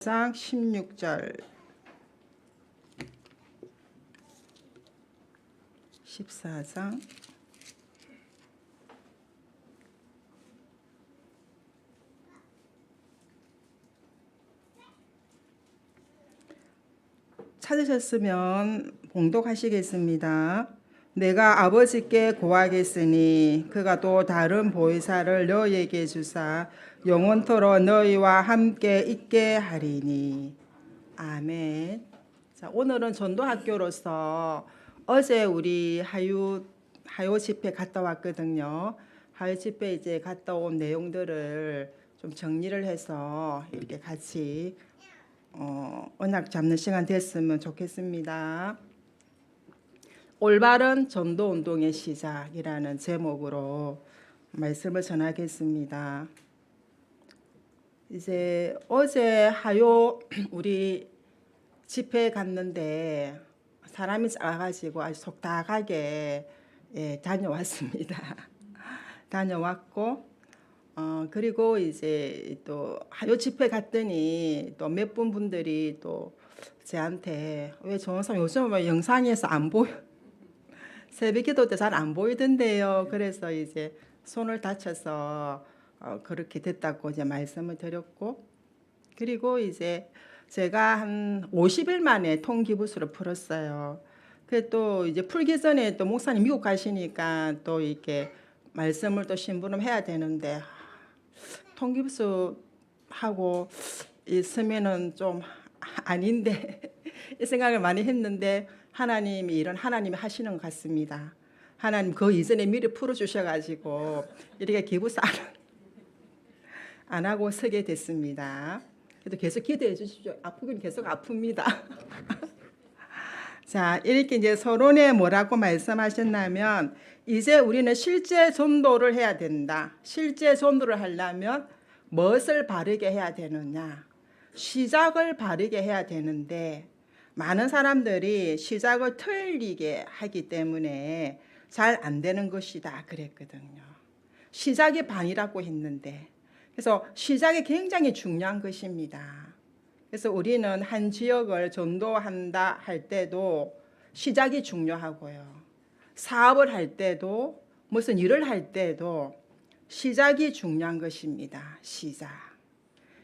장 16절 14장 찾으셨으면 봉독하시겠습니다. 내가 아버지께 고하겠으니 그가 또 다른 보혜사를 너희에게 주사 영원토록 너희와 함께 있게 하리니. 아멘. 자, 오늘은 전도학교로서 어제 우리 하유 집회 갔다 왔거든요. 하유 집회 이제 갔다 온 내용들을 좀 정리를 해서 이렇게 같이 언약 잡는 시간 됐으면 좋겠습니다. 올바른 전도 운동의 시작이라는 제목으로 말씀을 전하겠습니다. 이제 어제 하요 우리 집회 갔는데 사람이 작아가지고 아주 속닥하게 다녀왔습니다. 다녀왔고 그리고 이제 또 하요 집회 갔더니 또 몇 분들이 또 저한테 왜 정원사 요즘 왜 영상에서 안 보여? 새벽기도 때 잘 안 보이던데요. 그래서 이제 손을 다쳐서 그렇게 됐다고 이제 말씀을 드렸고, 그리고 이제 제가 한 50일 만에 통기부스를 풀었어요. 그 또 이제 풀기 전에 또 목사님 미국 가시니까 또 이렇게 말씀을 또 심부름 해야 되는데 통기부스 하고 있으면은 좀 아닌데 이 생각을 많이 했는데 하나님이 이런 하나님이 하시는 것 같습니다. 하나님 그 이전에 미리 풀어주셔가지고 이렇게 기부사 안 하고 서게 됐습니다. 그래도 계속 기도해 주십시오. 아프긴 계속 아픕니다. 자, 이렇게 이제 서론에 뭐라고 말씀하셨냐면 이제 우리는 실제 전도를 해야 된다. 실제 전도를 하려면 무엇을 바르게 해야 되느냐? 시작을 바르게 해야 되는데 많은 사람들이 시작을 틀리게 하기 때문에 잘 안 되는 것이다 그랬거든요. 시작이 반이라고 했는데 그래서 시작이 굉장히 중요한 것입니다. 그래서 우리는 한 지역을 전도한다 할 때도 시작이 중요하고요. 사업을 할 때도 무슨 일을 할 때도 시작이 중요한 것입니다. 시작.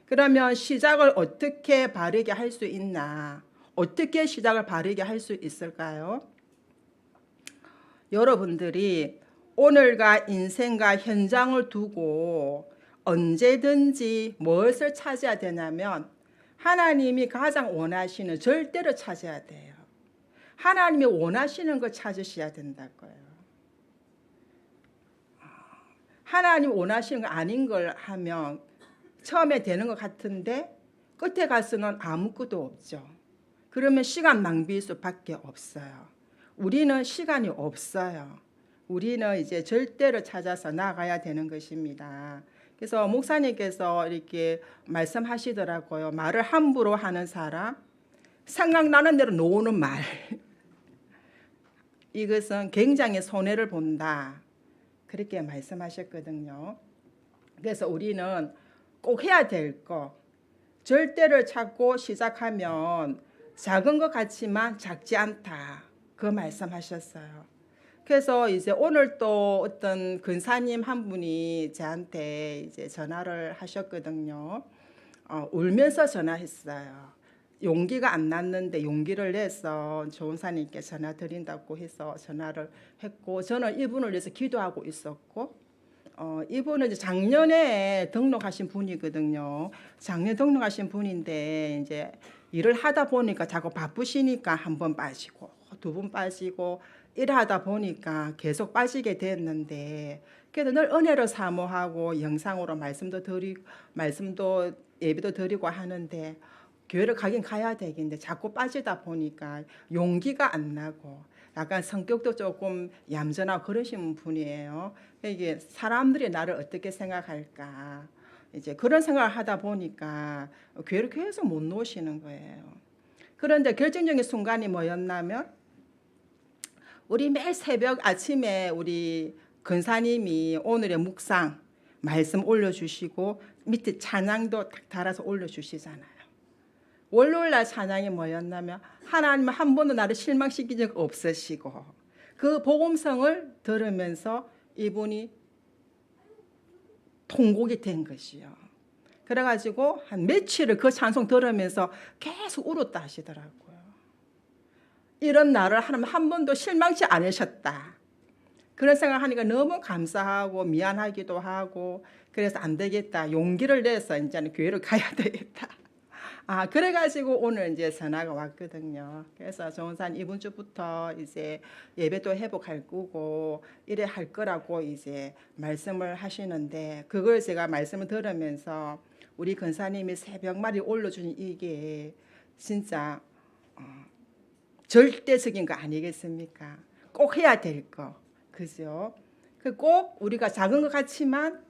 그러면 시작을 어떻게 바르게 할 수 있나? 어떻게 시작을 바르게 할 수 있을까요? 여러분들이 오늘과 인생과 현장을 두고 언제든지 무엇을 찾아야 되냐면 하나님이 가장 원하시는 절대로 찾아야 돼요. 하나님이 원하시는 걸 찾으셔야 된다고요. 하나님이 원하시는 거 아닌 걸 하면 처음에 되는 것 같은데 끝에 가서는 아무것도 없죠. 그러면 시간 낭비일 수밖에 없어요. 우리는 시간이 없어요. 우리는 이제 절대로 찾아서 나가야 되는 것입니다. 그래서 목사님께서 이렇게 말씀하시더라고요. 말을 함부로 하는 사람, 생각나는 대로 놓는 말. 이것은 굉장히 손해를 본다. 그렇게 말씀하셨거든요. 그래서 우리는 꼭 해야 될 거, 절대를 찾고 시작하면 작은 것 같지만 작지 않다. 그 말씀하셨어요. 그래서 이제 오늘 또 어떤 근사님 한 분이 저한테 이제 전화를 하셨거든요. 울면서 전화했어요. 용기가 안 났는데 용기를 내서 조은사님께 전화 드린다고 해서 전화를 했고, 저는 이분을 위해서 기도하고 있었고, 이분은 이제 작년에 등록하신 분이거든요. 작년 등록하신 분인데 이제 일을 하다 보니까 자꾸 바쁘시니까 한 번 빠지고 두 번 빠지고 일하다 보니까 계속 빠지게 됐는데 그래도 늘 은혜로 사모하고 영상으로 말씀도 예배도 드리고 하는데 교회를 가긴 가야 되겠는데 자꾸 빠지다 보니까 용기가 안 나고 약간 성격도 조금 얌전하고 그러신 분이에요. 이게 사람들이 나를 어떻게 생각할까 이제 그런 생각을 하다 보니까 교회를 계속 못 놓으시는 거예요. 그런데 결정적인 순간이 뭐였냐면 우리 매일 새벽 아침에 우리 근사님이 오늘의 묵상 말씀 올려주시고 밑에 찬양도 딱 달아서 올려주시잖아요. 월요일날 찬양이 뭐였냐면 하나님은 한 번도 나를 실망시킨 적 없으시고 그 복음성을 들으면서 이분이 통곡이 된 것이요. 그래가지고 한 며칠을 그 찬송 들으면서 계속 울었다 하시더라고요. 이런 나를 하나님 한 번도 실망치 않으셨다. 그런 생각하니까 너무 감사하고 미안하기도 하고 그래서 안 되겠다. 용기를 내서 이제는 교회를 가야 되겠다. 그래가지고 오늘 이제 전화가 왔거든요. 그래서 정선 이번 주부터 이제 예배도 회복할 거고 이래 할 거라고 이제 말씀을 하시는데 그걸 제가 말씀을 들으면서 우리 권사님이 새벽말이 올려준 이게 진짜 절대적인 거 아니겠습니까? 꼭 해야 될 거. 그죠? 꼭 우리가 작은 것 같지만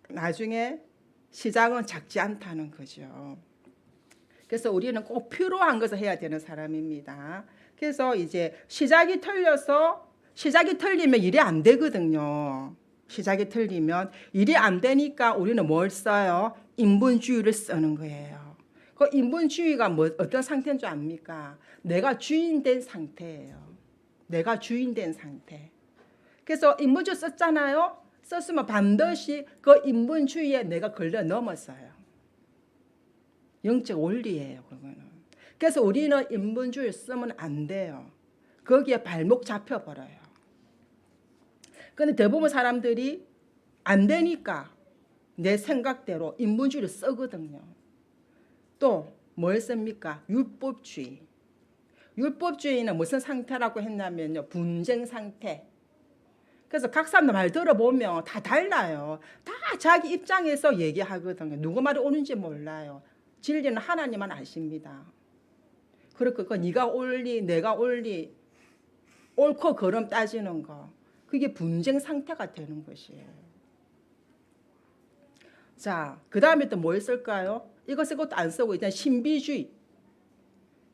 나중에 시작은 작지 않다는 거죠. 그래서 우리는 꼭 필요한 것을 해야 되는 사람입니다. 그래서 이제 시작이 틀리면 일이 안 되거든요. 시작이 틀리면 일이 안 되니까 우리는 뭘 써요? 인본주의를 쓰는 거예요. 그 인본주의가 어떤 상태인 줄 압니까? 내가 주인 된 상태예요. 내가 주인 된 상태. 그래서 인본주의 썼잖아요. 썼으면 반드시 그 인본주의에 내가 걸려 넘었어요. 영적 원리예요, 그거는. 그래서 우리는 인본주의를 쓰면 안 돼요. 거기에 발목 잡혀버려요. 그런데 대부분 사람들이 안 되니까 내 생각대로 인본주의를 쓰거든요. 또 뭘 씁니까? 율법주의. 율법주의는 무슨 상태라고 했냐면요. 분쟁 상태. 그래서 각 사람들 말 들어보면 다 달라요. 다 자기 입장에서 얘기하거든요. 누구 말이 옳은지 몰라요. 진리는 하나님만 아십니다. 그렇고 네가 옳리 내가 옳리 옳고 그름 따지는 거. 그게 분쟁 상태가 되는 것이에요. 자, 그 다음에 또 뭐 있을까요? 이거 쓰고 또 안 쓰고 일단 신비주의.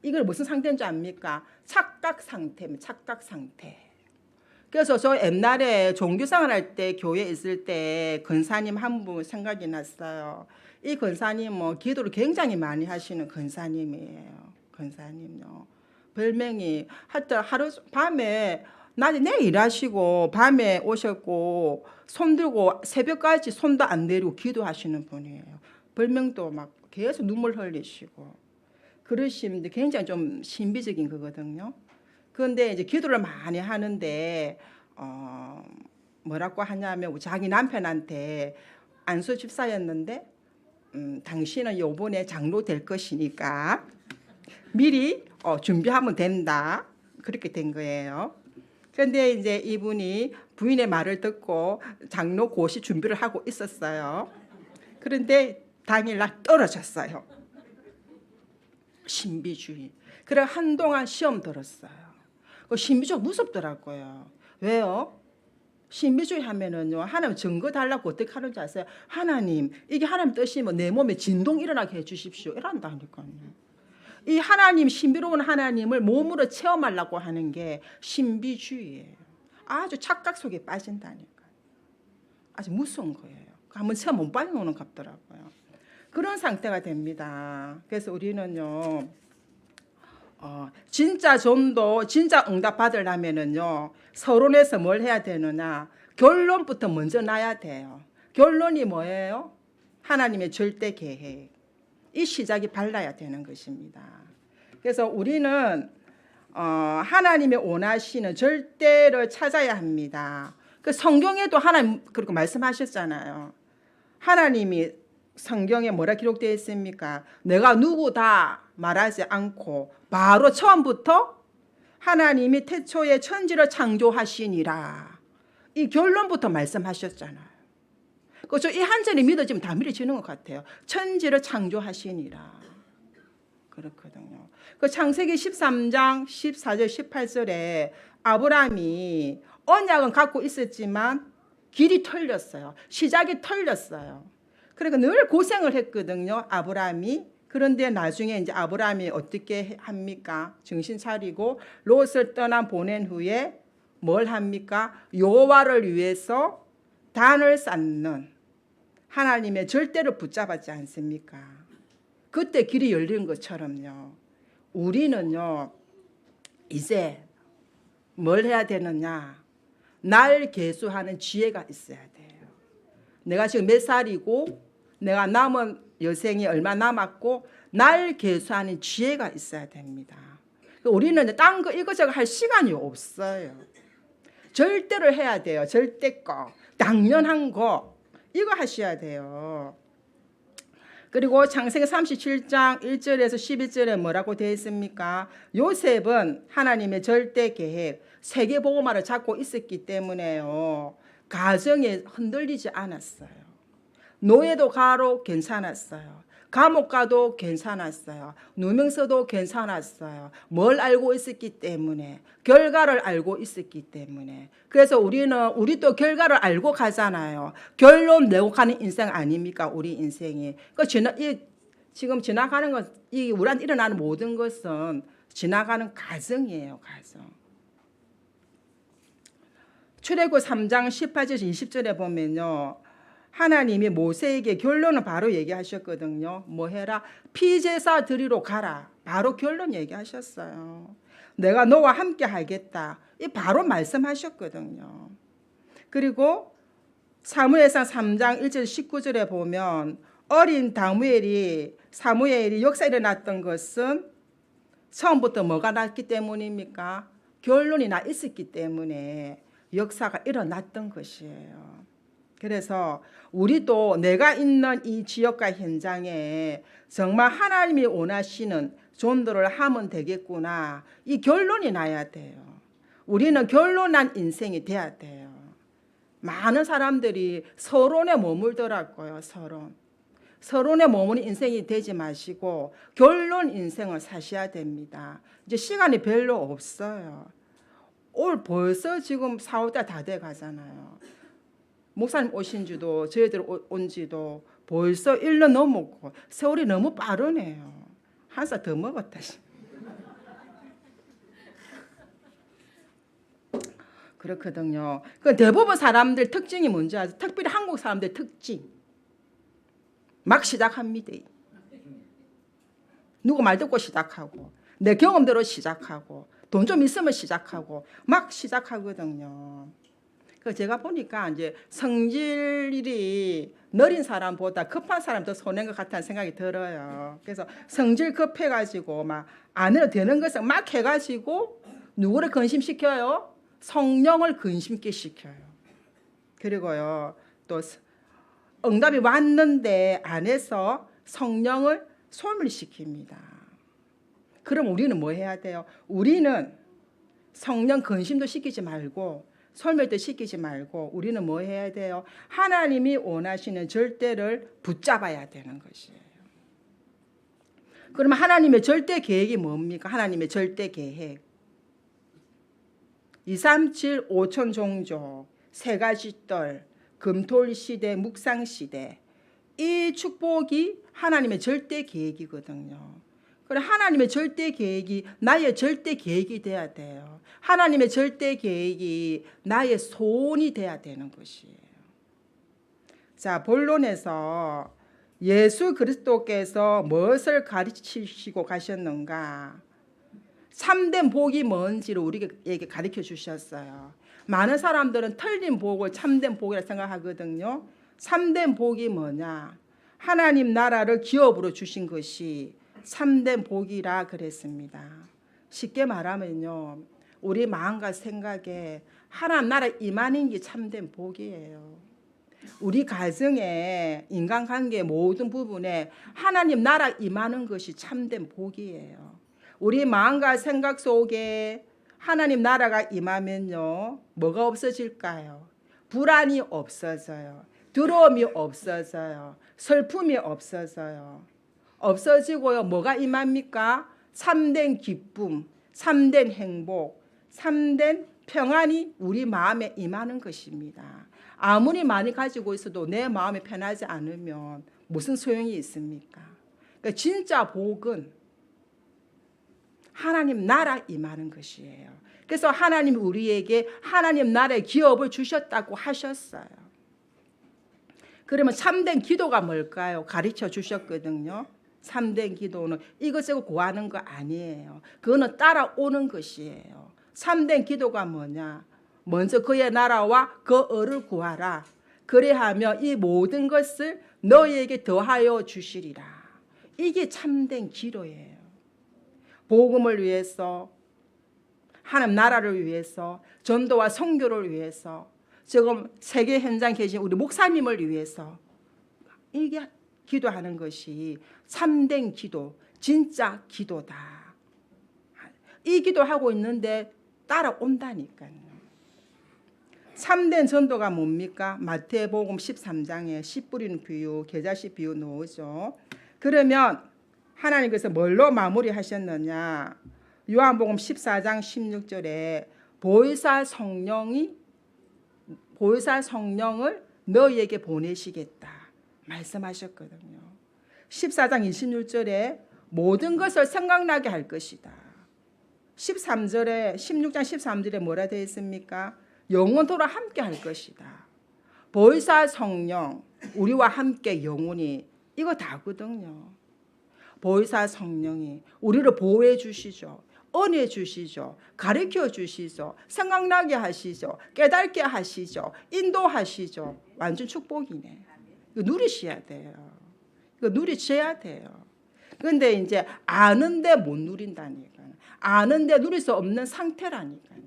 이걸 무슨 상태인 줄 압니까? 착각 상태입니다. 착각 상태. 그래서 저 옛날에 종교생활 할 때 교회에 있을 때 권사님 한 분 생각이 났어요. 이 권사님은 기도를 굉장히 많이 하시는 권사님이에요. 권사님요. 별명이 하여튼 하루 밤에 낮에 내 일하시고 밤에 오셨고 손 들고 새벽까지 손도 안 내리고 기도하시는 분이에요. 별명도 막 계속 눈물 흘리시고 그러시는데 굉장히 좀 신비적인 거거든요. 그런데 이제 기도를 많이 하는데 뭐라고 하냐면 자기 남편한테 안수 집사였는데 당신은 요번에 장로 될 것이니까 미리 준비하면 된다. 그렇게 된 거예요. 그런데 이제 이분이 부인의 말을 듣고 장로 고시 준비를 하고 있었어요. 그런데 당일날 떨어졌어요. 신비주의. 그래 한동안 시험 들었어요. 신비주의 무섭더라고요. 왜요? 신비주의 하면은요, 하나님 증거 달라고 어떻게 하는지 아세요? 하나님, 이게 하나님 뜻이면 내 몸에 진동 일어나게 해주십시오. 이런다니까요. 이 하나님, 신비로운 하나님을 몸으로 체험하려고 하는 게 신비주의예요. 아주 착각 속에 빠진다니까요. 아주 무서운 거예요. 한번 체험 못 받아놓는 같더라고요. 그런 상태가 됩니다. 그래서 우리는요, 진짜 전도, 진짜 응답 받으려면은요, 서론에서 뭘 해야 되느냐? 결론부터 먼저 놔야 돼요. 결론이 뭐예요? 하나님의 절대 계획. 이 시작이 발라야 되는 것입니다. 그래서 우리는 하나님의 원하시는 절대를 찾아야 합니다. 그 성경에도 하나님 그렇게 말씀하셨잖아요. 하나님이 성경에 뭐라 기록되어 있습니까? 내가 누구다 말하지 않고 바로 처음부터 하나님이 태초에 천지를 창조하시니라. 이 결론부터 말씀하셨잖아요. 그래서 이 한 절이 믿어지면 다 믿어지는 것 같아요. 천지를 창조하시니라. 그렇거든요. 그 창세기 13장 14절 18절에 아브라함이 언약은 갖고 있었지만 길이 틀렸어요. 시작이 틀렸어요. 그러니까 늘 고생을 했거든요. 아브라함이. 그런데 나중에 이제 아브라함이 어떻게 합니까? 정신 차리고 롯을 떠나 보낸 후에 뭘 합니까? 여호와를 위해서 단을 쌓는 하나님의 절대를 붙잡았지 않습니까? 그때 길이 열리는 것처럼요. 우리는요, 이제 뭘 해야 되느냐? 날 계수하는 지혜가 있어야 돼요. 내가 지금 몇 살이고 내가 남은 여생이 얼마 남았고 날 계수하는 지혜가 있어야 됩니다. 우리는 딴 거 이것저것 할 시간이 없어요. 절대로 해야 돼요. 절대 거. 당연한 거. 이거 하셔야 돼요. 그리고 창세기 37장 1절에서 11절에 뭐라고 되어 있습니까? 요셉은 하나님의 절대 계획, 세계복음화를 잡고 있었기 때문에요. 가정에 흔들리지 않았어요. 노예도 가도 괜찮았어요. 감옥 가도 괜찮았어요. 누명서도 괜찮았어요. 뭘 알고 있었기 때문에, 결과를 알고 있었기 때문에. 그래서 우리도 결과를 알고 가잖아요. 결론 내고 가는 인생 아닙니까? 우리 인생이. 지금 지나가는 것, 우리한테 일어나는 모든 것은 지나가는 과정이에요. 과정. 출애굽 3장 18절 20절에 보면요. 하나님이 모세에게 결론을 바로 얘기하셨거든요. 뭐 해라? 피제사 드리러 가라. 바로 결론 얘기하셨어요. 내가 너와 함께 하겠다. 이 바로 말씀하셨거든요. 그리고 사무엘상 3장 1절 19절에 보면 어린 사무엘이 역사 일어났던 것은 처음부터 뭐가 났기 때문입니까? 결론이 나 있었기 때문에 역사가 일어났던 것이에요. 그래서 우리도 내가 있는 이 지역과 현장에 정말 하나님이 원하시는 전도를 하면 되겠구나. 이 결론이 나야 돼요. 우리는 결론난 인생이 돼야 돼요. 많은 사람들이 서론에 머물더라고요. 서론에 머무는 인생이 되지 마시고 결론 인생을 사셔야 됩니다. 이제 시간이 별로 없어요. 올 벌써 지금 4, 5달 다 돼 가잖아요. 목사님 오신 지도 저희들 온 지도 벌써 1년 넘었고 세월이 너무 빠르네요. 한 살 더 먹었다. 그렇거든요. 그 대부분 사람들 특징이 뭔지 아세요? 특별히 한국 사람들 특징. 막 시작합니다. 누구 말 듣고 시작하고 내 경험대로 시작하고 돈 좀 있으면 시작하고 막 시작하거든요. 그 제가 보니까 이제 성질이 느린 사람보다 급한 사람이 더 손해인 것 같다는 생각이 들어요. 그래서 성질 급해가지고 막 안 해도 되는 것을 막 해가지고 누구를 근심시켜요? 성령을 근심케 시켜요. 그리고요 또 응답이 왔는데 안에서 성령을 소멸시킵니다. 그럼 우리는 뭐 해야 돼요? 우리는 성령 근심도 시키지 말고 소멸도 시키지 말고 우리는 뭐 해야 돼요? 하나님이 원하시는 절대를 붙잡아야 되는 것이에요. 그러면 하나님의 절대 계획이 뭡니까? 하나님의 절대 계획. 237 5천 종족, 세 가지 뜰, 금토일 시대, 묵상 시대. 이 축복이 하나님의 절대 계획이거든요. 그래 하나님의 절대 계획이 나의 절대 계획이 돼야 돼요. 하나님의 절대 계획이 나의 소원이 돼야 되는 것이에요. 자, 본론에서 예수 그리스도께서 무엇을 가르치시고 가셨는가? 참된 복이 뭔지를 우리에게 가르쳐 주셨어요. 많은 사람들은 틀린 복을 참된 복이라 생각하거든요. 참된 복이 뭐냐? 하나님 나라를 기업으로 주신 것이 참된 복이라 그랬습니다. 쉽게 말하면요. 우리 마음과 생각에 하나님 나라 임하는 게 참된 복이에요. 우리 가정에 인간관계 모든 부분에 하나님 나라 임하는 것이 참된 복이에요. 우리 마음과 생각 속에 하나님 나라가 임하면요. 뭐가 없어질까요? 불안이 없어져요. 두려움이 없어져요. 슬픔이 없어져요. 없어지고요. 뭐가 임합니까? 참된 기쁨, 참된 행복, 참된 평안이 우리 마음에 임하는 것입니다. 아무리 많이 가지고 있어도 내 마음이 편하지 않으면 무슨 소용이 있습니까? 그러니까 진짜 복은 하나님 나라 임하는 것이에요. 그래서 하나님 우리에게 하나님 나라의 기업을 주셨다고 하셨어요. 그러면 참된 기도가 뭘까요? 가르쳐 주셨거든요. 참된 기도는 이것저것 구하는 거 아니에요. 그거는 따라오는 것이에요. 참된 기도가 뭐냐? 먼저 그의 나라와 그 의를 구하라. 그래하면 이 모든 것을 너희에게 더하여 주시리라. 이게 참된 기도예요. 복음을 위해서, 하나님 나라를 위해서, 전도와 선교를 위해서, 지금 세계 현장 계신 우리 목사님을 위해서 이게 기도하는 것이 참된 기도, 진짜 기도다. 이 기도하고 있는데 따라온다니까요. 참된 전도가 뭡니까? 마태복음 13장에 씨 뿌리는 비유, 겨자씨 비유 나오죠. 그러면 하나님께서 뭘로 마무리하셨느냐? 요한복음 14장 16절에 보혜사 성령을 너희에게 보내시겠다 말씀하셨거든요. 14장 26절에 모든 것을 생각나게 할 것이다. 16장 13절에 뭐라 되어 있습니까? 영원토록 함께 할 것이다. 보혜사 성령, 우리와 함께 영원히, 이거 다거든요. 보혜사 성령이 우리를 보호해 주시죠. 은혜 주시죠. 가르쳐 주시죠. 생각나게 하시죠. 깨닫게 하시죠. 인도하시죠. 완전 축복이네. 이거 누리셔야 돼요. 이거 누리셔야 돼요. 그런데 이제 아는데 못 누린다니까요. 아는데 누릴 수 없는 상태라니까요.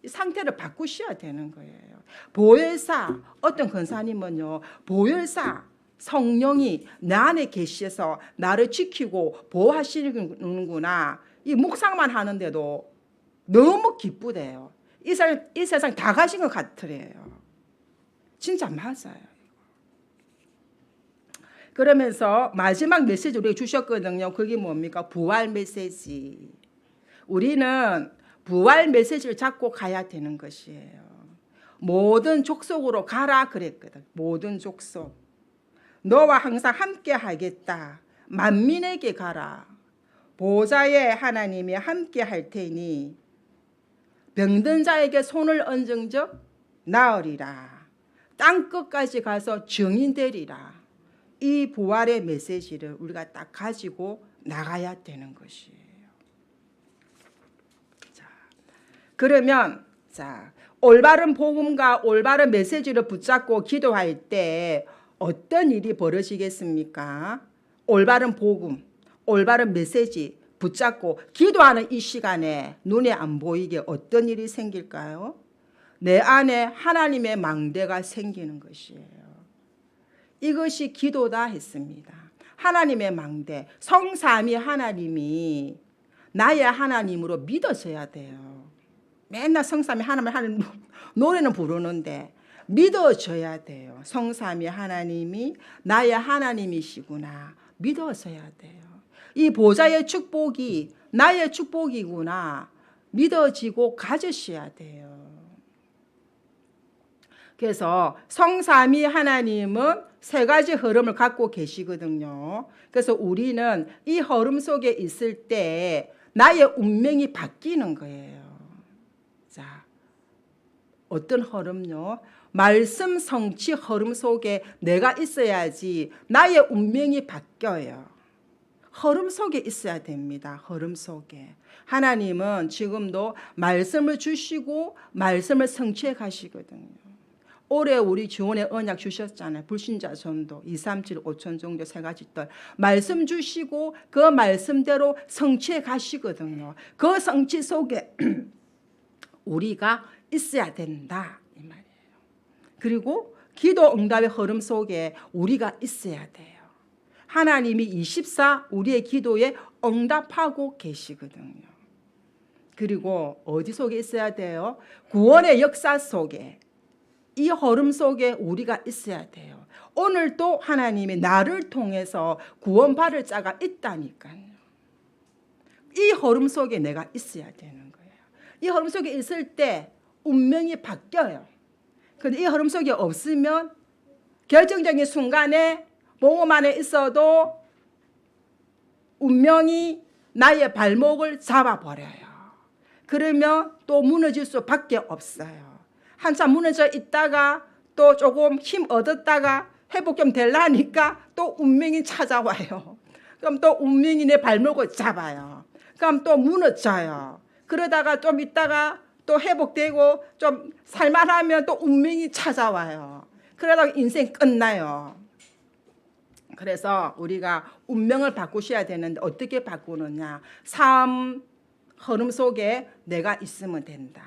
이 상태를 바꾸셔야 되는 거예요. 보혈사, 어떤 권사님은요, 보혈사 성령이 내 안에 계셔서 나를 지키고 보호하시는구나. 이 묵상만 하는데도 너무 기쁘대요. 이 세상 다 가신 것 같으래요. 진짜 맞아요. 그러면서 마지막 메시지 우리가 주셨거든요. 그게 뭡니까? 부활 메시지. 우리는 부활 메시지를 잡고 가야 되는 것이에요. 모든 족속으로 가라 그랬거든. 모든 족속. 너와 항상 함께 하겠다. 만민에게 가라. 보좌의 하나님이 함께 할 테니 병든 자에게 손을 얹은 적 나으리라. 땅끝까지 가서 증인되리라. 이 부활의 메시지를 우리가 딱 가지고 나가야 되는 것이에요. 그러면 올바른 복음과 올바른 메시지를 붙잡고 기도할 때 어떤 일이 벌어지겠습니까? 올바른 복음, 올바른 메시지 붙잡고 기도하는 이 시간에 눈에 안 보이게 어떤 일이 생길까요? 내 안에 하나님의 망대가 생기는 것이에요. 이것이 기도다 했습니다. 하나님의 망대, 성삼위 하나님이 나의 하나님으로 믿어져야 돼요. 맨날 성삼위 하나님 노래는 부르는데 믿어져야 돼요. 성삼위 하나님이 나의 하나님이시구나. 믿어져야 돼요. 이 보좌의 축복이 나의 축복이구나. 믿어지고 가지셔야 돼요. 그래서 성삼위 하나님은 세 가지 흐름을 갖고 계시거든요. 그래서 우리는 이 흐름 속에 있을 때 나의 운명이 바뀌는 거예요. 자, 어떤 흐름요? 말씀 성취 흐름 속에 내가 있어야지 나의 운명이 바뀌어요. 흐름 속에 있어야 됩니다. 흐름 속에. 하나님은 지금도 말씀을 주시고 말씀을 성취해 가시거든요. 올해 우리 주원의 언약 주셨잖아요. 불신자 전도 2, 3, 7, 5천 정도 세 가지 들 말씀 주시고 그 말씀대로 성취해 가시거든요. 그 성취 속에 우리가 있어야 된다 이 말이에요. 그리고 기도 응답의 흐름 속에 우리가 있어야 돼요. 하나님이 24 우리의 기도에 응답하고 계시거든요. 그리고 어디 속에 있어야 돼요? 구원의 역사 속에, 이 흐름 속에 우리가 있어야 돼요. 오늘도 하나님이 나를 통해서 구원받을 자가 있다니까요. 이 흐름 속에 내가 있어야 되는 거예요. 이 흐름 속에 있을 때 운명이 바뀌어요. 그런데 이 흐름 속에 없으면 결정적인 순간에 복음 안에 있어도 운명이 나의 발목을 잡아버려요. 그러면 또 무너질 수밖에 없어요. 한참 무너져 있다가 또 조금 힘 얻었다가 회복 좀 되려니까 또 운명이 찾아와요. 그럼 또 운명이 내 발목을 잡아요. 그럼 또 무너져요. 그러다가 좀 있다가 또 회복되고 좀 살만하면 또 운명이 찾아와요. 그러다가 인생 끝나요. 그래서 우리가 운명을 바꾸셔야 되는데 어떻게 바꾸느냐. 삶 흐름 속에 내가 있으면 된다.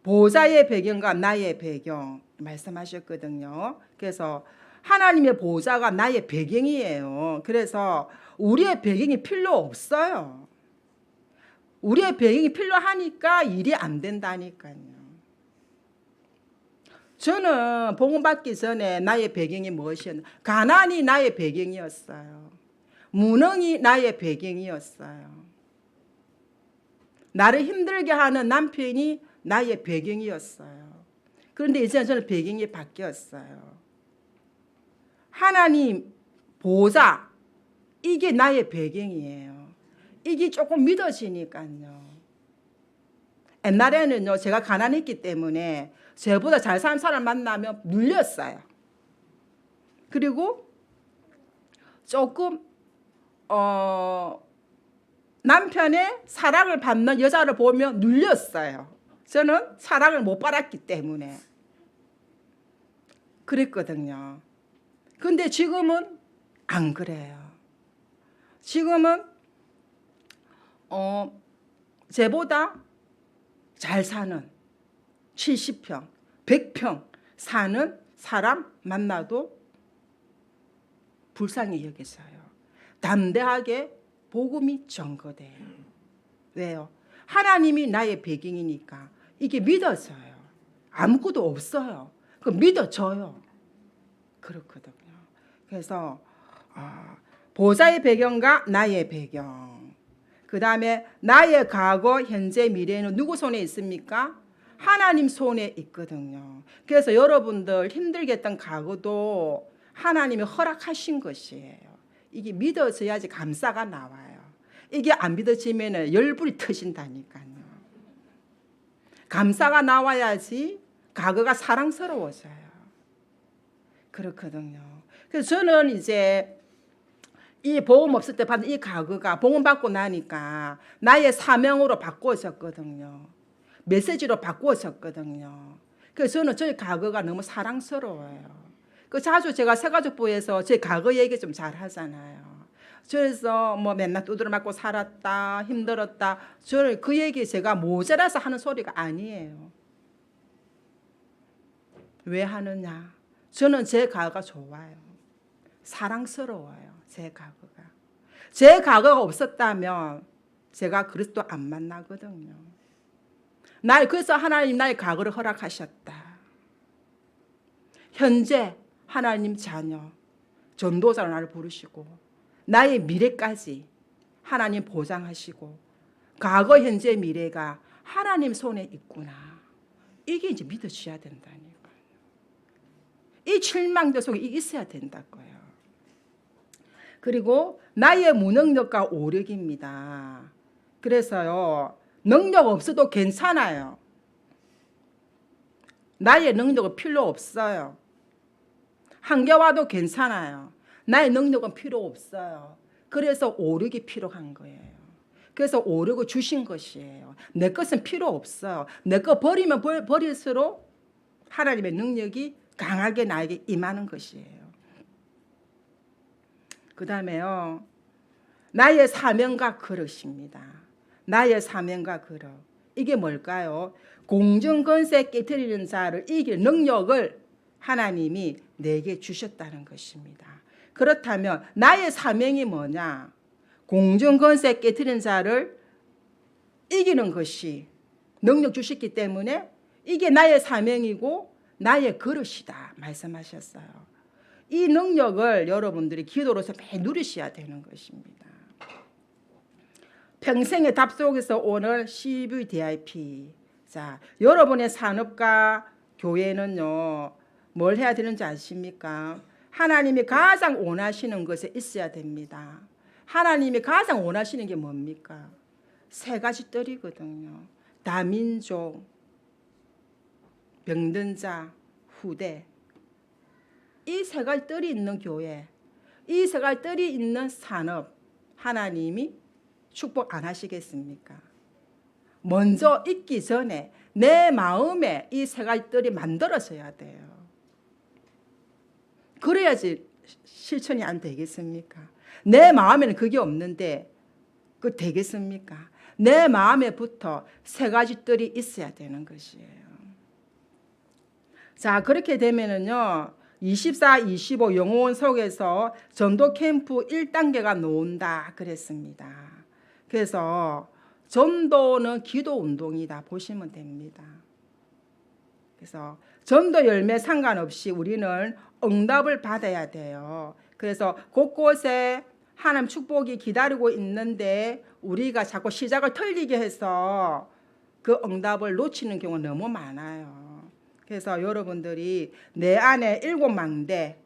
보호자의 배경과 나의 배경 말씀하셨거든요. 그래서 하나님의 보호자가 나의 배경이에요. 그래서 우리의 배경이 필요 없어요. 우리의 배경이 필요하니까 일이 안 된다니까요. 저는 복음 받기 전에 나의 배경이 무엇이었나? 가난이 나의 배경이었어요. 무능이 나의 배경이었어요. 나를 힘들게 하는 남편이 나의 배경이었어요. 그런데 이제 저는 배경이 바뀌었어요. 하나님 보호자 이게 나의 배경이에요. 이게 조금 믿어지니까요. 옛날에는요 제가 가난했기 때문에 저보다 잘 사는 사람 만나면 눌렸어요. 그리고 조금 남편의 사랑을 받는 여자를 보면 눌렸어요. 저는 사랑을 못 받았기 때문에 그랬거든요. 근데 지금은 안 그래요. 지금은 제보다 잘 사는 70평, 100평 사는 사람 만나도 불쌍히 여기서요. 담대하게 복음이 전거돼요. 왜요? 하나님이 나의 배경이니까 이게 믿어져요. 아무것도 없어요. 그 믿어져요. 그렇거든요. 그래서 보호자의 배경과 나의 배경. 그 다음에 나의 과거, 현재, 미래는 누구 손에 있습니까? 하나님 손에 있거든요. 그래서 여러분들 힘들게 했던 과거도 하나님이 허락하신 것이에요. 이게 믿어져야지 감사가 나와요. 이게 안 믿어지면 열불이 터진다니까요. 감사가 나와야지 과거가 사랑스러워져요. 그렇거든요. 그래서 저는 이제 이 보험 없을 때 받은 이 과거가 보험 받고 나니까 나의 사명으로 바꾸어졌거든요. 메시지로 바꾸어졌거든요. 그래서 저는 저희 과거가 너무 사랑스러워요. 그 자주 제가 새가족부에서 제 과거 얘기 좀 잘 하잖아요. 그래서 뭐 맨날 두드려 맞고 살았다, 힘들었다. 저는 그 얘기 제가 모자라서 하는 소리가 아니에요. 왜 하느냐? 저는 제 과거가 좋아요. 사랑스러워요. 제 과거가. 제 과거가 없었다면 제가 그리스도 안 만나거든요. 그래서 하나님 나의 과거를 허락하셨다. 현재 하나님 자녀, 전도자로 나를 부르시고 나의 미래까지 하나님 보장하시고 과거, 현재, 미래가 하나님 손에 있구나. 이게 이제 믿어져야 된다니까요. 이 칠망대 속에 있어야 된다고요. 그리고 나의 무능력과 오력입니다. 그래서요. 능력 없어도 괜찮아요. 나의 능력은 필요 없어요. 한계와도 괜찮아요. 나의 능력은 필요 없어요. 그래서 오력이 필요한 거예요. 그래서 오력을 주신 것이에요. 내 것은 필요 없어요. 내 거 버리면 버릴수록 하나님의 능력이 강하게 나에게 임하는 것이에요. 그 다음에요. 나의 사명과 그릇입니다. 나의 사명과 그릇. 이게 뭘까요? 공중권세 깨트리는 자를 이길 능력을 하나님이 내게 주셨다는 것입니다. 그렇다면 나의 사명이 뭐냐? 공중권세 깨트리는 자를 이기는 것이 능력 주셨기 때문에 이게 나의 사명이고 나의 그릇이다 말씀하셨어요. 이 능력을 여러분들이 기도로서 매일 누리셔야 되는 것입니다. 평생의 답 속에서 오늘 CVDIP. 자, 여러분의 산업과 교회는요, 뭘 해야 되는지 아십니까? 하나님이 가장 원하시는 것에 있어야 됩니다. 하나님이 가장 원하시는 게 뭡니까? 세 가지 뜰이거든요. 다민족, 병든 자, 후대. 이 세 가지 뜰이 있는 교회. 이 세 가지 뜰이 있는 산업 하나님이 축복 안 하시겠습니까? 먼저 있기 전에 내 마음에 이 세 가지 뜰이 만들어져야 돼요. 그래야지 실천이 안 되겠습니까? 내 마음에는 그게 없는데 그 되겠습니까? 내 마음에부터 세 가지 뜰이 있어야 되는 것이에요. 자, 그렇게 되면은요, 24, 25 영혼 속에서 전도 캠프 1단계가 나온다 그랬습니다. 그래서 전도는 기도 운동이다 보시면 됩니다. 그래서 전도 열매 상관없이 우리는 응답을 받아야 돼요. 그래서 곳곳에 하나님 축복이 기다리고 있는데 우리가 자꾸 시작을 틀리게 해서 그 응답을 놓치는 경우가 너무 많아요. 그래서 여러분들이 내 안에 7망대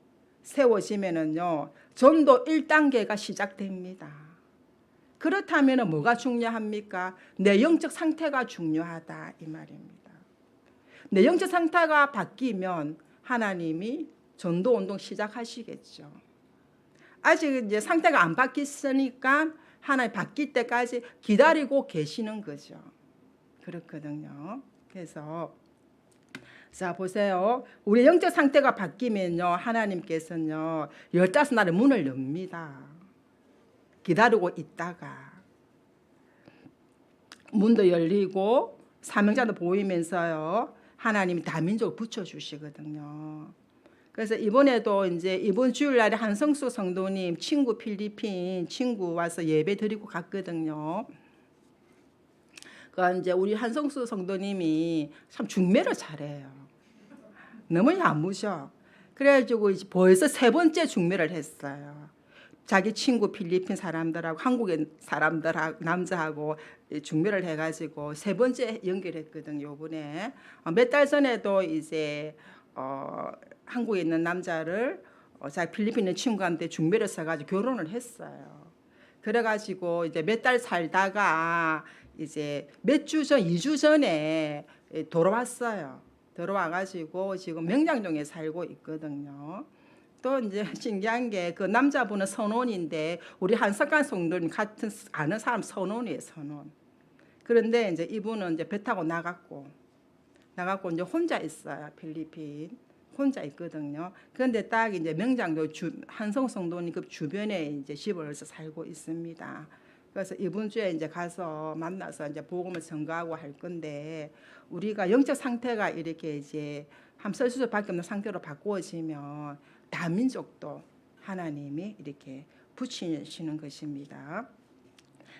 세워지면은요, 전도 1단계가 시작됩니다. 그렇다면 뭐가 중요합니까? 내 영적 상태가 중요하다 이 말입니다. 내 영적 상태가 바뀌면 하나님이 전도 운동 시작하시겠죠. 아직 이제 상태가 안 바뀌었으니까 하나님 바뀔 때까지 기다리고 계시는 거죠. 그렇거든요. 그래서 자 보세요. 우리 영적 상태가 바뀌면요, 하나님께서는요 15날의 문을 엽니다. 기다리고 있다가 문도 열리고 사명자도 보이면서요 하나님이 다민족을 붙여주시거든요. 그래서 이번에도 이제 이번 주일날에 한성수 성도님 친구 필리핀 친구 와서 예배 드리고 갔거든요. 그 이제 우리 한성수 성도님이 참 중매를 잘해요. 너무 야무져. 그래가지고 이제 벌써 3번째 중매를 했어요. 자기 친구 필리핀 사람들하고 한국의 사람들하고 남자하고 중매를 해가지고 3번째 연결했거든요. 요번에 몇 달 전에도 이제 한국에 있는 남자를 자기 필리핀의 친구한테 중매를 써가지고 결혼을 했어요. 그래가지고 이제 몇 달 살다가 이제 몇 주 전, 2주 전에 돌아왔어요. 들어와가지고 지금 명장동에 살고 있거든요. 또 이제 신기한 게 그 남자분은 선원인데 우리 한석관 성도님 같은 아는 사람 선원이에요, 선원. 그런데 이제 이분은 이제 배 타고 나갔고 이제 혼자 있어요, 필리핀. 혼자 있거든요. 그런데 딱 이제 명장도 한성 성도님 그 주변에 이제 집을 살고 있습니다. 그래서 이번 주에 이제 가서 만나서 이제 복음을 전가하고 할 건데 우리가 영적 상태가 이렇게 이제 함설 수술밖에 없는 상태로 바꾸어지면 다민족도 하나님이 이렇게 붙이시는 것입니다.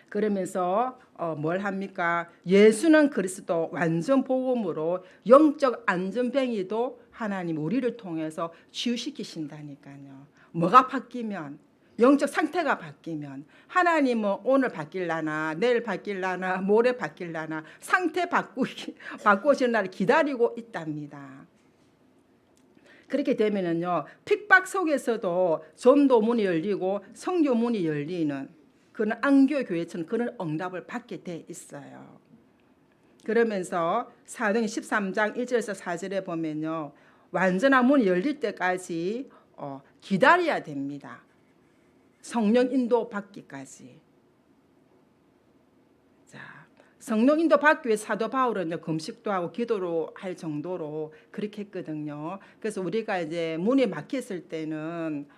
그러면서 뭘 합니까? 예수는 그리스도 완전 복음으로 영적 안전뱅이도 하나님 우리를 통해서 치유시키신다니까요. 뭐가 바뀌면 영적 상태가 바뀌면 하나님은 오늘 바뀔라나 내일 바뀔라나 모레 바뀔라나 상태 바꾸시는 날을 기다리고 있답니다. 그렇게 되면은요 핍박 속에서도 전도문이 열리고 성교문이 열리는 그런 안교 교회처럼 그런 응답을 받게 돼 있어요. 그러면서 사도행 13장 1절에서 4절에 보면요 완전한 문이 열릴 때까지 기다려야 됩니다. 성령 인도 받기까지. 자, 성령 인도 받기 위해 사도 바울은 금식도 하고 기도로 할 정도로 그렇게 했거든요. 그래서 우리가 이제 문이 막혔을 때는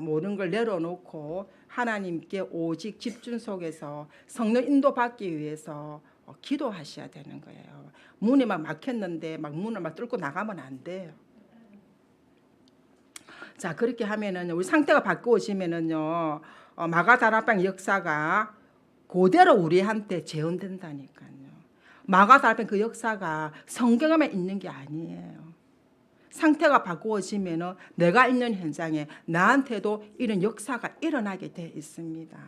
모든 걸 내려놓고 하나님께 오직 집중 속에서 성령 인도 받기 위해서 기도하셔야 되는 거예요. 문이 막 막혔는데 막 문을 막 뚫고 나가면 안 돼요. 자 그렇게 하면은 우리 상태가 바꾸어지면은요 마가다락방 역사가 그대로 우리한테 재현된다니까요. 마가다락방 그 역사가 성경에만 있는 게 아니에요. 상태가 바꾸어지면은 내가 있는 현장에 나한테도 이런 역사가 일어나게 돼 있습니다.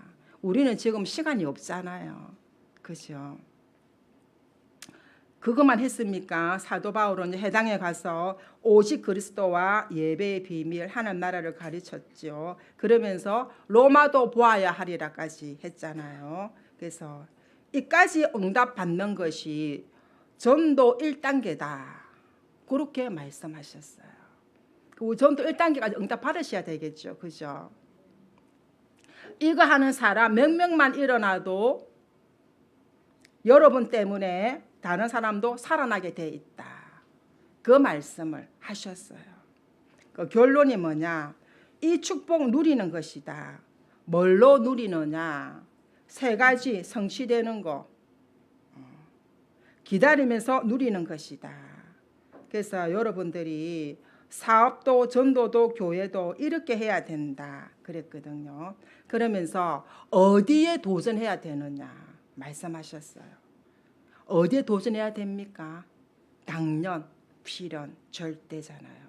우리는 지금 시간이 없잖아요. 그죠? 그것만 했습니까? 사도 바울은 해당에 가서 오직 그리스도와 예배의 비밀 하나님 나라를 가르쳤죠. 그러면서 로마도 보아야 하리라까지 했잖아요. 그래서 이까지 응답 받는 것이 전도 1단계다. 그렇게 말씀하셨어요. 그 전도 1단계까지 응답 받으셔야 되겠죠. 그죠? 이거 하는 사람 몇 명만 일어나도 여러분 때문에 다른 사람도 살아나게 돼 있다. 그 말씀을 하셨어요. 그 결론이 뭐냐? 이 축복 누리는 것이다. 뭘로 누리느냐? 세 가지 성취되는 거. 기다리면서 누리는 것이다. 그래서 여러분들이 사업도 전도도 교회도 이렇게 해야 된다 그랬거든요. 그러면서 어디에 도전해야 되느냐 말씀하셨어요. 어디에 도전해야 됩니까? 당연, 필연, 절대잖아요.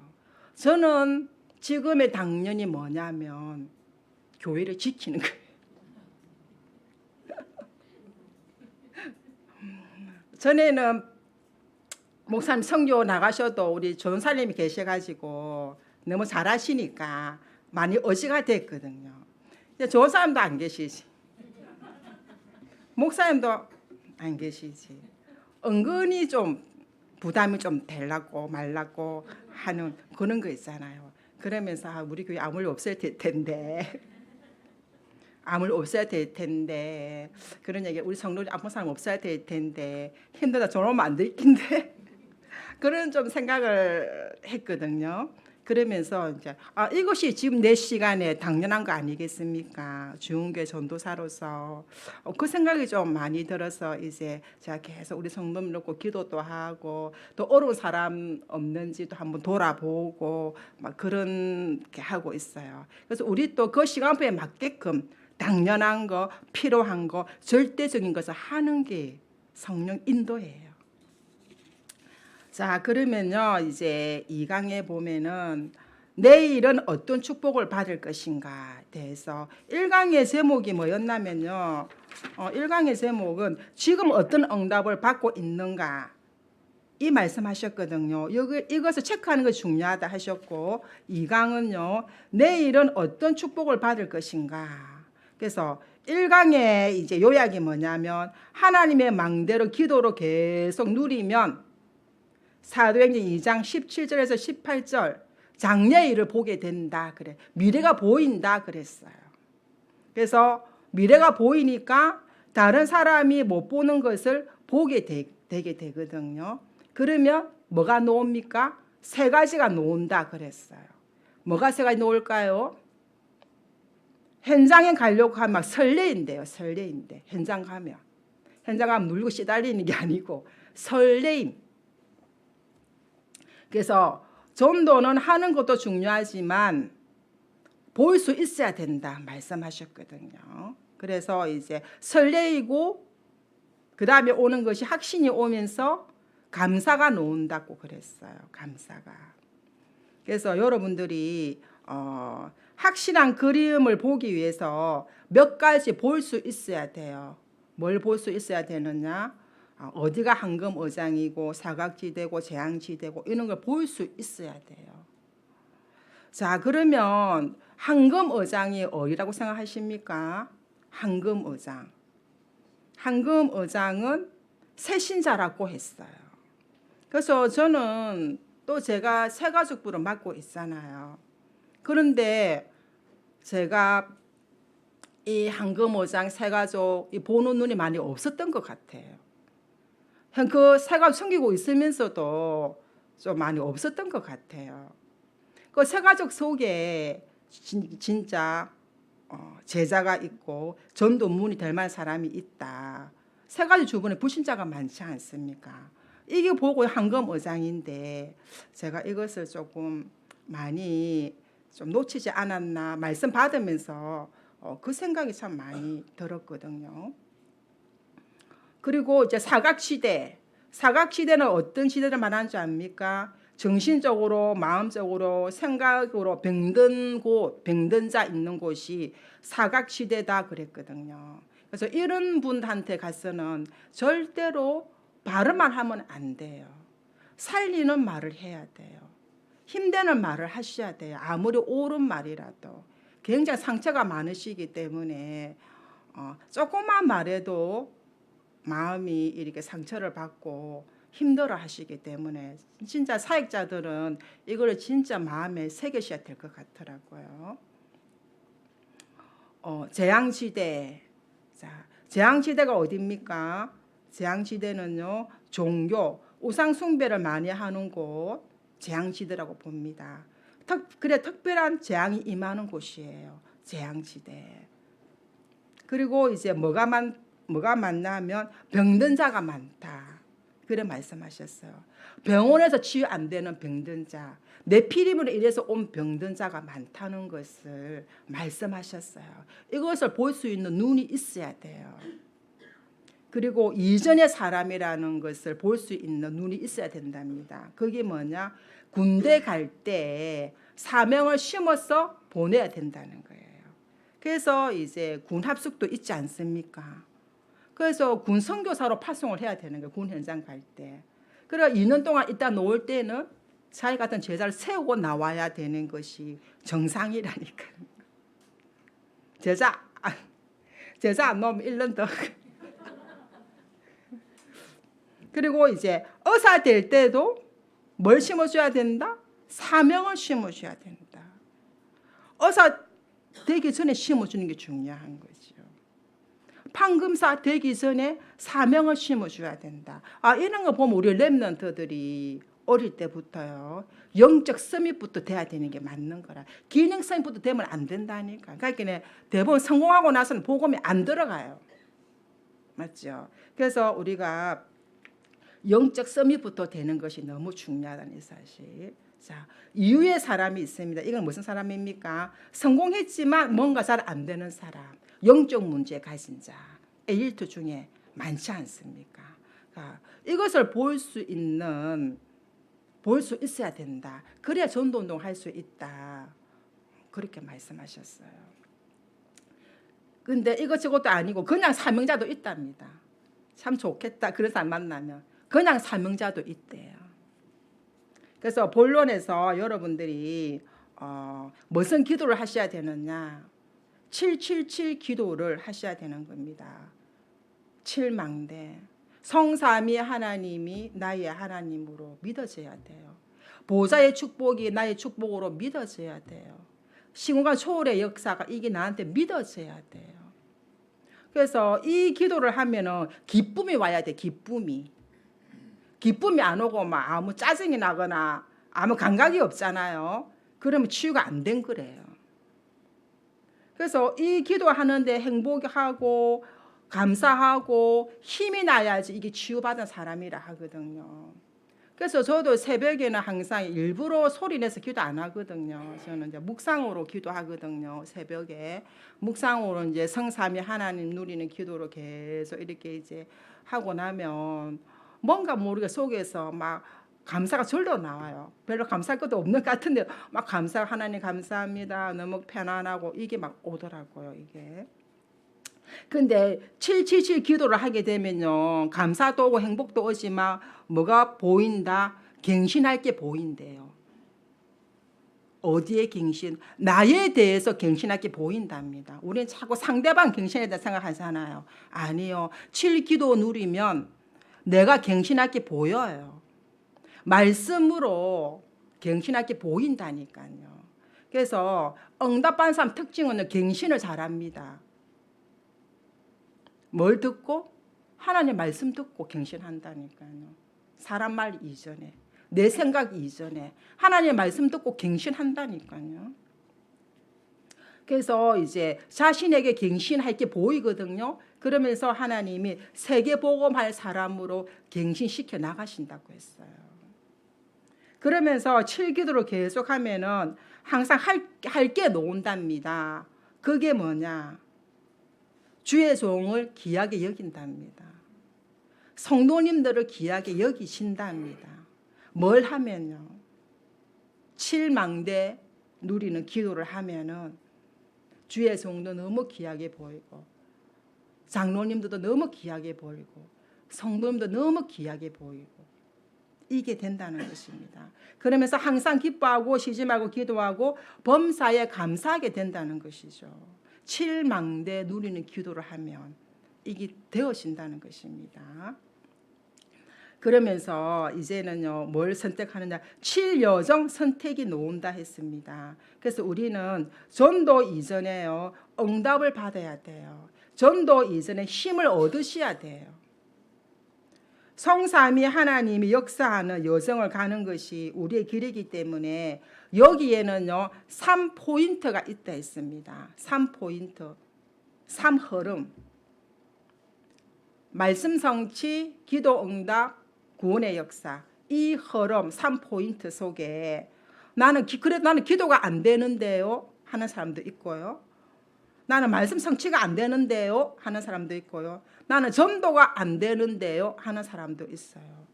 저는 지금의 당연이 뭐냐면 교회를 지키는 거예요. 전에는 목사님 선교 나가셔도 우리 전사님이 계셔가지고 너무 잘하시니까 많이 의지가 됐거든요. 이제 전사님도 안 계시지, 목사님도 안 계시지. 은근히 좀 부담이 좀 되려고 말라고 하는 그런 거 있잖아요. 그러면서 우리 교회 아무리 없어야 될 텐데 아무리 없어야 될 텐데 그런 얘기, 우리 성도님 아픈 사람 없어야 될 텐데 힘들다 저러면 안 될 텐데 그런 좀 생각을 했거든요. 그러면서 이제 이것이 지금 내 시간에 당연한 거 아니겠습니까? 주은교회 전도사로서 그 생각이 좀 많이 들어서 이제 제가 계속 우리 성도님 놓고 기도도 하고 또 어려운 사람 없는지도 한번 돌아보고 막 그런 게 하고 있어요. 그래서 우리 또 그 시간표에 맞게끔 당연한 거, 필요한 거, 절대적인 것을 하는 게 성령 인도예요. 자, 그러면요, 이제 2강에 보면은 내일은 어떤 축복을 받을 것인가 대해서 1강의 제목이 뭐였냐면요, 1강의 제목은 지금 어떤 응답을 받고 있는가 이 말씀하셨거든요. 이것을 체크하는 게 중요하다 하셨고, 2강은요 내일은 어떤 축복을 받을 것인가. 그래서 1강의 이제 요약이 뭐냐면 하나님의 망대로 기도로 계속 누리면 사도행전 2장 17절에서 18절 장래의 일을 보게 된다 그래. 미래가 보인다 그랬어요. 그래서 미래가 보이니까 다른 사람이 못 보는 것을 보게 되게 되거든요. 그러면 뭐가 놓습니까? 세 가지가 놓은다 그랬어요. 뭐가 세 가지 놓을까요? 현장에 가려고 하면 막 설레인데요. 설레인데 현장 가면 눌고 시달리는 게 아니고 설레임. 그래서 전도는 하는 것도 중요하지만 볼 수 있어야 된다 말씀하셨거든요. 그래서 이제 설레이고 그 다음에 오는 것이 확신이 오면서 감사가 놓는다고 그랬어요. 감사가. 그래서 여러분들이 확실한 그림을 보기 위해서 몇 가지 볼 수 있어야 돼요. 뭘 볼 수 있어야 되느냐? 어디가 황금어장이고 사각지대고 재앙지대고 이런 걸 볼 수 있어야 돼요. 자, 그러면 황금어장이 어디라고 생각하십니까? 황금어장. 황금어장은 새신자라고 했어요. 그래서 저는 또 제가 새가족부를 맡고 있잖아요. 그런데 제가 이 황금어장 새가족 보는 눈이 많이 없었던 것 같아요. 그 새가족 섬기고 있으면서도 좀 많이 없었던 것 같아요. 그 새가족 속에 진짜 제자가 있고 전도문이 될 만한 사람이 있다. 새가족 주변에 불신자가 많지 않습니까? 이게 보고 황금어장인데 제가 이것을 조금 많이 좀 놓치지 않았나 말씀 받으면서 그 생각이 참 많이 들었거든요. 그리고 이제 사각시대. 사각시대는 어떤 시대를 말하는 줄 압니까? 정신적으로, 마음적으로, 생각으로 병든 곳, 병든 자 있는 곳이 사각시대다 그랬거든요. 그래서 이런 분한테 가서는 절대로 바른말 하면 안 돼요. 살리는 말을 해야 돼요. 힘되는 말을 하셔야 돼요. 아무리 옳은 말이라도. 굉장히 상처가 많으시기 때문에 조금만 말해도 마음이 이렇게 상처를 받고 힘들어 하시기 때문에 진짜 사역자들은 이걸 진짜 마음에 새기셔야 될 것 같더라고요. 재앙지대. 자, 재앙지대가 어디입니까? 재앙지대는요, 종교, 우상 숭배를 많이 하는 곳, 재앙지대라고 봅니다. 그래 특별한 재앙이 임하는 곳이에요. 재앙지대. 그리고 이제 뭐가 많냐면 병든 자가 많다. 그래 말씀하셨어요. 병원에서 치유 안 되는 병든 자, 네피림으로 인해서 온 병든 자가 많다는 것을 말씀하셨어요. 이것을 볼 수 있는 눈이 있어야 돼요. 그리고 이전의 사람이라는 것을 볼 수 있는 눈이 있어야 된답니다. 그게 뭐냐? 군대 갈 때 사명을 심어서 보내야 된다는 거예요. 그래서 이제 군 합숙도 있지 않습니까? 그래서 군 선교사로 파송을 해야 되는 거예요. 군 현장 갈 때. 그래 2년 동안 있다 놓을 때는 자기 같은 제자를 세우고 나와야 되는 것이 정상이라니까요. 제자 안 놓으면 1년 더. 그리고 이제 의사 될 때도 뭘 심어줘야 된다? 사명을 심어줘야 된다. 의사 되기 전에 심어주는 게 중요한 거죠. 판금사 되기 전에 사명을 심어줘야 된다. 이런 거 보면 우리 랩런트들이 어릴 때부터요. 영적 서밋부터 돼야 되는 게 맞는 거라. 기능 서밋부터 되면 안 된다니까. 그러니까 대부분 성공하고 나서는 복음이 안 들어가요. 맞죠? 그래서 우리가 영적 서밋부터 되는 것이 너무 중요하다는 이 사실. 자, 이유의 사람이 있습니다. 이건 무슨 사람입니까? 성공했지만 뭔가 잘 안 되는 사람. 영적 문제 가진 자. 엘리트 중에 많지 않습니까? 그러니까 이것을 볼 수 있어야 된다. 그래야 전도운동 할 수 있다. 그렇게 말씀하셨어요. 근데 이것저것도 아니고 그냥 사명자도 있답니다. 참 좋겠다. 그런 사람 만나면. 그냥 사명자도 있대요. 그래서 본론에서 여러분들이 무슨 기도를 하셔야 되느냐. 777 기도를 하셔야 되는 겁니다. 7망대. 성삼위 하나님이 나의 하나님으로 믿어져야 돼요. 보좌의 축복이 나의 축복으로 믿어져야 돼요. 시공간 초월의 역사가 이게 나한테 믿어져야 돼요. 그래서 이 기도를 하면은 기쁨이 와야 돼. 기쁨이 안 오고 막 아무 짜증이 나거나 아무 감각이 없잖아요. 그러면 치유가 안 된 거래요. 그래서 이 기도하는데 행복하고 감사하고 힘이 나야지 이게 치유받은 사람이라 하거든요. 그래서 저도 새벽에는 항상 일부러 소리내서 기도 안 하거든요. 저는 이제 묵상으로 기도하거든요. 새벽에 묵상으로 이제 성삼위 하나님 누리는 기도로 계속 이렇게 이제 하고 나면 뭔가 모르게 속에서 막 감사가 절로 나와요. 별로 감사할 것도 없는 것 같은데 막 감사 하나님 감사합니다. 너무 편안하고 이게 막 오더라고요. 이게. 근데 777 기도를 하게 되면요. 감사도 오고 행복도 오지만 뭐가 보인다? 갱신할 게 보인대요. 어디에 갱신? 나에 대해서 갱신할 게 보인답니다. 우리는 자꾸 상대방 갱신에 대해 생각하잖아요. 아니요. 7기도 누리면 내가 갱신할 게 보여요. 말씀으로 갱신할 게 보인다니까요. 그래서 응답받은 사람 특징은 갱신을 잘합니다. 뭘 듣고? 하나님 말씀 듣고 갱신한다니까요. 사람 말 이전에, 내 생각 이전에 하나님 말씀 듣고 갱신한다니까요. 그래서 이제 자신에게 갱신할 게 보이거든요. 그러면서 하나님이 세계복음할 사람으로 갱신시켜 나가신다고 했어요. 그러면서 7기도를 계속하면은 항상 할 게 나온답니다. 그게 뭐냐? 주의 종을 귀하게 여긴답니다. 성도님들을 귀하게 여기신답니다. 뭘 하면요? 7망대 누리는 기도를 하면은 주의 종도 너무 귀하게 보이고 장로님들도 너무 귀하게 보이고 성도님도 너무 귀하게 보이고 이게 된다는 것입니다. 그러면서 항상 기뻐하고 쉬지 말고 기도하고 범사에 감사하게 된다는 것이죠. 7망대 누리는 기도를 하면 이게 되어진다는 것입니다. 그러면서 이제는요 뭘 선택하느냐, 7여정 선택이 놓은다 했습니다. 그래서 우리는 전도 이전에요 응답을 받아야 돼요. 전도 이전에 힘을 얻으셔야 돼요. 성삼위 하나님이 역사하는 여정을 가는 것이 우리의 길이기 때문에 여기에는요 3포인트가 있다 했습니다. 3포인트, 3흐름, 말씀 성취, 기도 응답, 구원의 역사. 이 흐름 3포인트 속에 그래도 나는 기도가 안 되는데요 하는 사람도 있고요, 나는 말씀 성취가 안 되는데요 하는 사람도 있고요, 나는 전도가 안 되는데요 하는 사람도 있어요.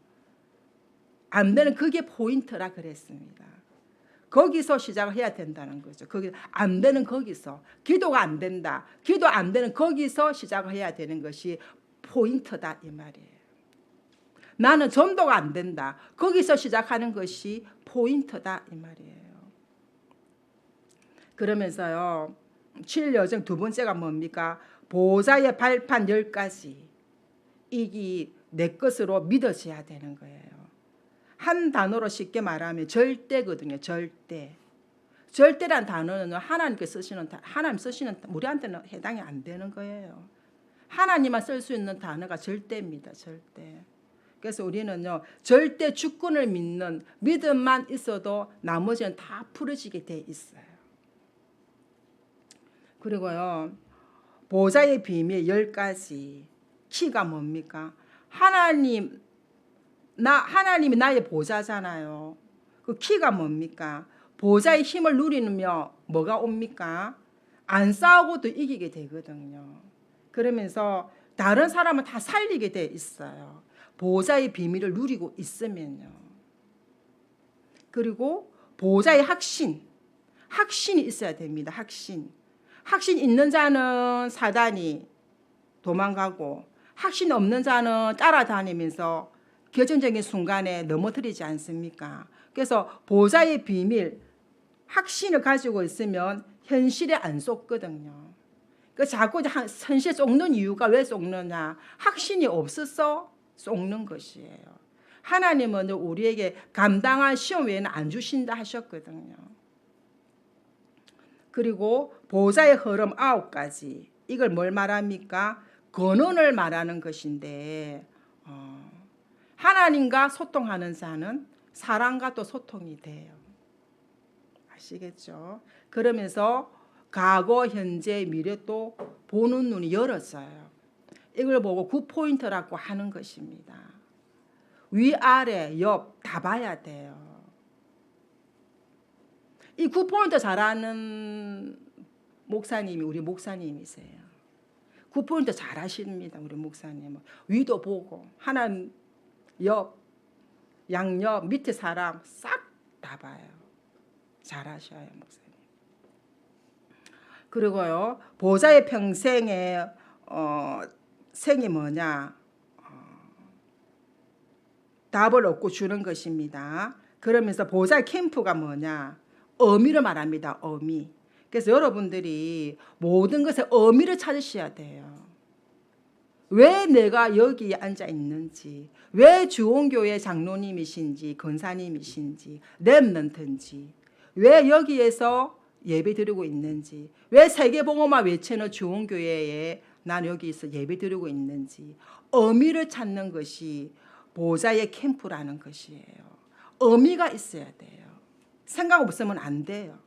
안 되는 그게 포인트라 그랬습니다. 거기서 시작을 해야 된다는 거죠. 거기 안 되는 거기서, 기도가 안 된다, 기도 안 되는 거기서 시작을 해야 되는 것이 포인트다 이 말이에요. 나는 전도가 안 된다, 거기서 시작하는 것이 포인트다 이 말이에요. 그러면서요 7여정 두 번째가 뭡니까? 보좌의 발판 10가지. 이게 내 것으로 믿어져야 되는 거예요. 한 단어로 쉽게 말하면 절대거든요. 절대. 절대란 단어는 하나님 쓰시는 우리한테는 해당이 안 되는 거예요. 하나님만 쓸 수 있는 단어가 절대입니다. 절대. 그래서 우리는요 절대 주권을 믿는 믿음만 있어도 나머지는 다 풀어지게 돼 있어요. 그리고요 보좌의 비밀 10가지. 키가 뭡니까? 하나님이 나의 보좌잖아요. 그 키가 뭡니까? 보좌의 힘을 누리며 뭐가 옵니까? 안 싸우고도 이기게 되거든요. 그러면서 다른 사람은 다 살리게 돼 있어요. 보좌의 비밀을 누리고 있으면요. 그리고 보좌의 확신이 있어야 됩니다. 확신 있는 자는 사단이 도망가고, 확신 없는 자는 따라다니면서 결정적인 순간에 넘어뜨리지 않습니까? 그래서 보좌의 비밀, 확신을 가지고 있으면 현실에 안 속거든요. 자꾸 현실에 속는 이유가 왜 속느냐? 확신이 없어서 속는 것이에요. 하나님은 우리에게 감당할 시험 외에는 안 주신다 하셨거든요. 그리고 보좌의 흐름 9가지. 이걸 뭘 말합니까? 근원을 말하는 것인데, 하나님과 소통하는 자는 사람과 또 소통이 돼요. 아시겠죠? 그러면서 과거, 현재, 미래 또 보는 눈이 열어져요. 이걸 보고 9포인트라고 하는 것입니다. 위아래 옆 다 봐야 돼요. 이 9포인트 잘하는 목사님이 우리 목사님이세요. 9포인트 잘하십니다. 우리 목사님은. 위도 보고 하나님 옆, 양옆, 밑에 사람 싹 다 봐요. 잘하셔요 목사님. 그리고요 보좌의 평생의 생이 뭐냐? 답을 얻고 주는 것입니다. 그러면서 보좌의 캠프가 뭐냐? 의미를 말합니다. 의미. 그래서 여러분들이 모든 것에 의미를 찾으셔야 돼요. 왜 내가 여기에 앉아 있는지, 왜 주원교회 장로님이신지, 권사님이신지, 렘넌트인지, 왜 여기에서 예배 드리고 있는지, 왜 세계복음화 외치는 주원교회에 난 여기서 예배 드리고 있는지, 의미를 찾는 것이 보좌의 캠프라는 것이에요. 의미가 있어야 돼요. 생각 없으면 안 돼요.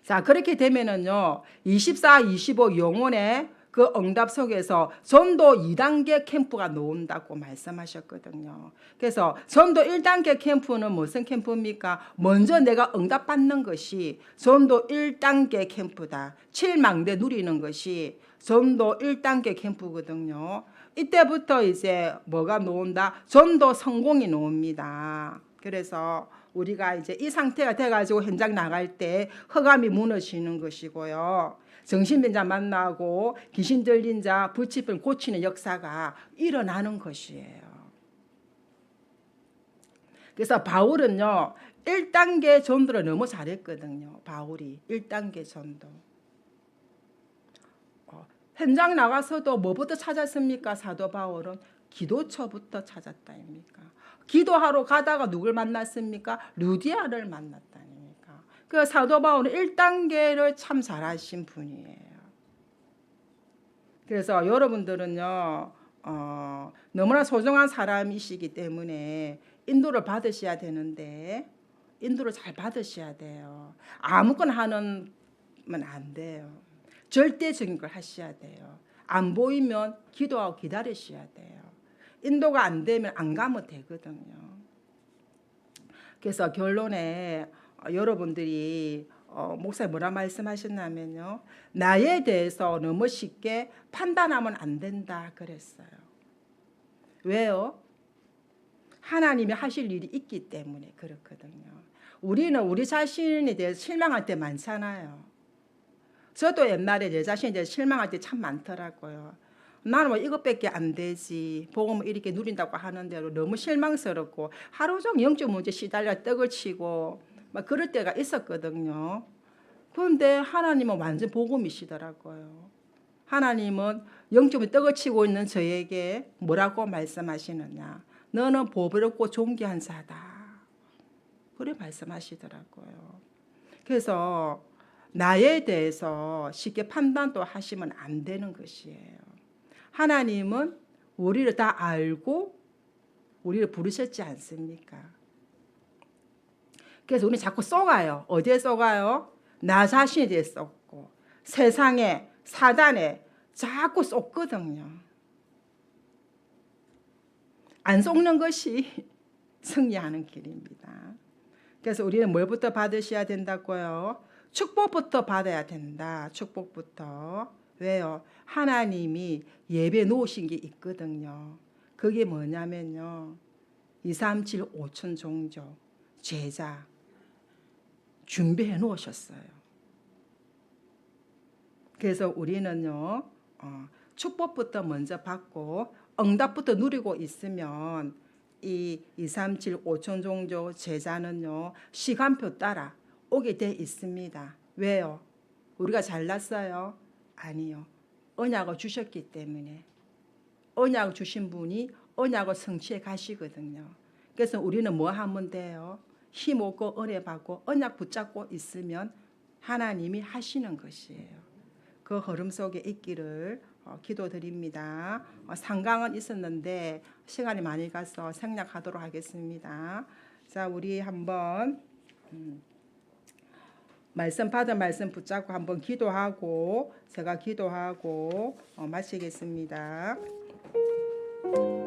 자, 그렇게 되면은요 24, 25 영혼의 그 응답 속에서 전도 2단계 캠프가 나온다고 말씀하셨거든요. 그래서 전도 1단계 캠프는 무슨 캠프입니까? 먼저 내가 응답받는 것이 전도 1단계 캠프다. 7망대 누리는 것이 전도 1단계 캠프거든요. 이때부터 이제 뭐가 나온다? 전도 성공이 나옵니다. 그래서 우리가 이제 이 상태가 돼가지고 현장 나갈 때 흑암이 무너지는 것이고요. 정신병자 만나고 귀신 들린 자 불치병 고치는 역사가 일어나는 것이에요. 그래서 바울은요 1단계 전도를 너무 잘했거든요. 바울이 1단계 전도. 현장 나가서도 뭐부터 찾았습니까? 사도 바울은 기도처부터 찾았다입니까? 기도하러 가다가 누굴 만났습니까? 루디아를 만났다니까. 그 사도 바울은 1단계를 참 잘하신 분이에요. 그래서 여러분들은요, 너무나 소중한 사람이시기 때문에 인도를 받으셔야 되는데 인도를 잘 받으셔야 돼요. 아무거나 하면 안 돼요. 절대적인 걸 하셔야 돼요. 안 보이면 기도하고 기다리셔야 돼요. 인도가 안 되면 안 가면 되거든요. 그래서 결론에 여러분들이 목사님 뭐라 말씀하셨냐면요. 나에 대해서 너무 쉽게 판단하면 안 된다 그랬어요. 왜요? 하나님이 하실 일이 있기 때문에 그렇거든요. 우리는 우리 자신에 대해서 실망할 때 많잖아요. 저도 옛날에 내 자신에 대해서 실망할 때 참 많더라고요. 나는 뭐 이것밖에 안 되지. 복음을 이렇게 누린다고 하는데도 너무 실망스럽고 하루 종일 영적 문제 시달려 떡을 치고 막 그럴 때가 있었거든요. 그런데 하나님은 완전 복음이시더라고요. 하나님은 영적으로 떡을 치고 있는 저에게 뭐라고 말씀하시느냐. 너는 보배롭고 존귀한 자다. 그래 말씀하시더라고요. 그래서 나에 대해서 쉽게 판단도 하시면 안 되는 것이에요. 하나님은 우리를 다 알고 우리를 부르셨지 않습니까? 그래서 우리는 자꾸 쏘가요. 어디에 쏘가요? 나 자신에 대해 쏘고 세상에 사단에 자꾸 쏘거든요. 안 쏘는 것이 승리하는 길입니다. 그래서 우리는 뭘부터 받으셔야 된다고요? 축복부터 받아야 된다. 축복부터. 왜요? 하나님이 예배 놓으신 게 있거든요. 그게 뭐냐면요. 2, 3, 7, 5천 종족 제자 준비해 놓으셨어요. 그래서 우리는요. 축복부터 먼저 받고 응답부터 누리고 있으면 이 2, 3, 7, 5천 종족 제자는요. 시간표 따라 오게 돼 있습니다. 왜요? 우리가 잘났어요? 아니요. 언약을 주셨기 때문에. 언약을 주신 분이 언약을 성취해 가시거든요. 그래서 우리는 뭐 하면 돼요? 힘없고 은혜 받고 언약 붙잡고 있으면 하나님이 하시는 것이에요. 그 흐름 속에 있기를 기도드립니다. 상강은 있었는데 시간이 많이 가서 생략하도록 하겠습니다. 자, 우리 한번 말씀 받은 말씀 붙잡고 한번 기도하고 제가 기도하고 마치겠습니다.